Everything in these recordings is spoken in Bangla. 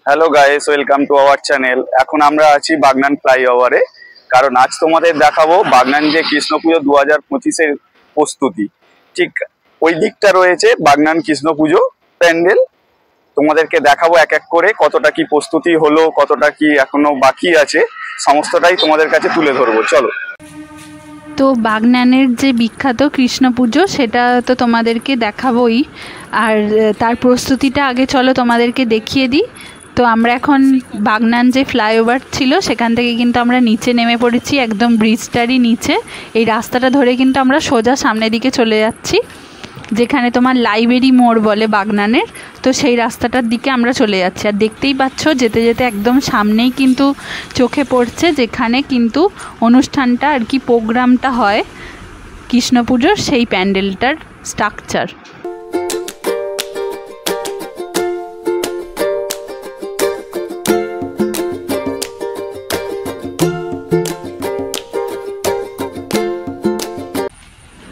Hello guys, welcome to our channel. এখন আমরা আছি বাগনান ফ্লাইওভারে, কারণ আজ তোমাদের দেখাবো বাগনান যে কৃষ্ণ পুজো 2025-এর প্রস্তুতি। ঠিক ওই দিকটা রয়েছে বাগনান কৃষ্ণ পুজো প্যান্ডেল। তোমাদেরকে দেখাবো এক এক করে কতটা কি প্রস্তুতি হলো, কতটা কি এখনো বাকি আছে, সমস্তটাই তোমাদের কাছে তুলে ধরবো। চলো। তো বাগনানের যে বিখ্যাত কৃষ্ণ পুজো সেটা তো তোমাদেরকে দেখাবোই, আর তার প্রস্তুতিটা আগে চলো তোমাদেরকে দেখিয়ে দিই। তো আমরা এখন বাগনান যে ফ্লাইওভার ছিল সেখান থেকে কিন্তু আমরা নিচে নেমে পড়েছি, একদম ব্রিজটারই নিচে। এই রাস্তাটা ধরে কিন্তু আমরা সোজা সামনের দিকে চলে যাচ্ছি, যেখানে তোমার লাইব্রেরি মোড় বলে বাগনানের। তো সেই রাস্তাটার দিকে আমরা চলে যাচ্ছি, আর দেখতেই পাচ্ছ যেতে যেতে একদম সামনেই কিন্তু চোখে পড়ছে যেখানে কিন্তু অনুষ্ঠানটা আর কি প্রোগ্রামটা হয় কৃষ্ণ পুজোর, সেই প্যান্ডেলটার স্ট্রাকচার।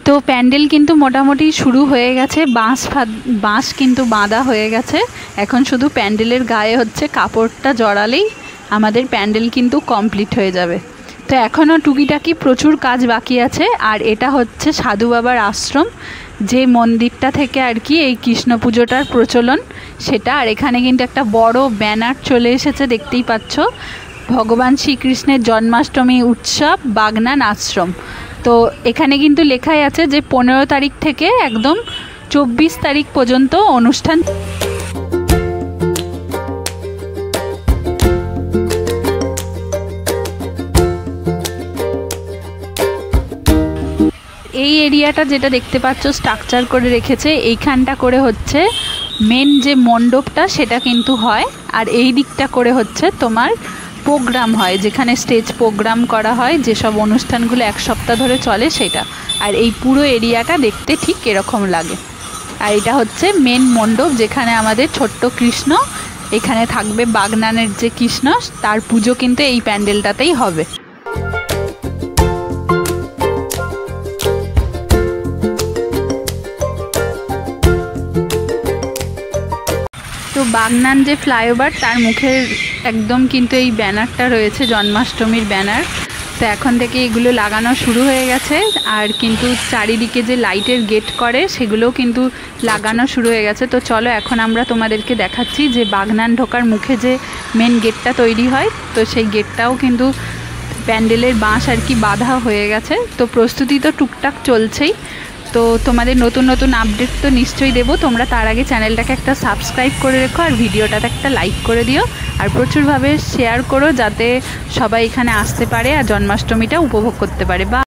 তো প্যান্ডেল কিন্তু মোটামুটি শুরু হয়ে গেছে, বাঁশ কিন্তু বাঁধা হয়ে গেছে। এখন শুধু প্যান্ডেলের গায়ে হচ্ছে কাপড়টা জড়ালেই আমাদের প্যান্ডেল কিন্তু কমপ্লিট হয়ে যাবে। তো এখনও টুকিটাকি প্রচুর কাজ বাকি আছে। আর এটা হচ্ছে সাধু বাবার আশ্রম, যে মন্দিরটা থেকে আর কি এই কৃষ্ণ পুজোটার প্রচলন সেটা। আর এখানে কিন্তু একটা বড় ব্যানার চলে এসেছে, দেখতেই পাচ্ছ, ভগবান শ্রীকৃষ্ণের জন্মাষ্টমী উৎসব বাগনান আশ্রম। তো এখানে কিন্তু লেখাই আছে যে 15 তারিখ থেকে একদম 24 তারিখ পর্যন্ত অনুষ্ঠান। এই এরিয়াটা যেটা দেখতে পাচ্ছ স্ট্রাকচার করে রেখেছে, এইখানটা করে হচ্ছে মেন যে মণ্ডপটা সেটা কিন্তু হয়, আর এই দিকটা করে হচ্ছে তোমার প্রোগ্রাম হয়, যেখানে স্টেজ প্রোগ্রাম করা হয়, যেসব অনুষ্ঠানগুলো এক সপ্তাহ ধরে চলে সেটা। আর এই পুরো এরিয়াটা দেখতে ঠিক এরকম লাগে। আর এটা হচ্ছে মেন মণ্ডপ, যেখানে আমাদের ছোট্ট কৃষ্ণ এখানে থাকবে। বাগনানের যে কৃষ্ণ তার পুজো কিন্তু এই প্যান্ডেলটাতেই হবে। তো বাগনান যে ফ্লাইওভার তার মুখের একদম কিন্তু এই ব্যানারটা রয়েছে, জন্মাষ্টমীর ব্যানার। তো এখন থেকে এগুলো লাগানো শুরু হয়ে গেছে, আর কিন্তু চারিদিকে যে লাইটের গেট করে সেগুলোও কিন্তু লাগানো শুরু হয়ে গেছে। তো চলো এখন আমরা তোমাদেরকে দেখাচ্ছি যে বাগনান ঢোকার মুখে যে মেন গেটটা তৈরি হয়, তো সেই গেটটাও কিন্তু প্যান্ডেলের বাঁশ আর কি বাঁধা হয়ে গেছে। তো প্রস্তুতি তো টুকটাক চলছেই। তো তোমাদের নতুন নতুন আপডেট তো নিশ্চয়ই দেবো, তোমরা তার আগে চ্যানেলটাকে একটা সাবস্ক্রাইব করে রেখো, আর ভিডিওটাতে একটা লাইক করে দিও, আর প্রচুরভাবে শেয়ার করো যাতে সবাই এখানে আসতে পারে আর জন্মাষ্টমীটা উপভোগ করতে পারে। বা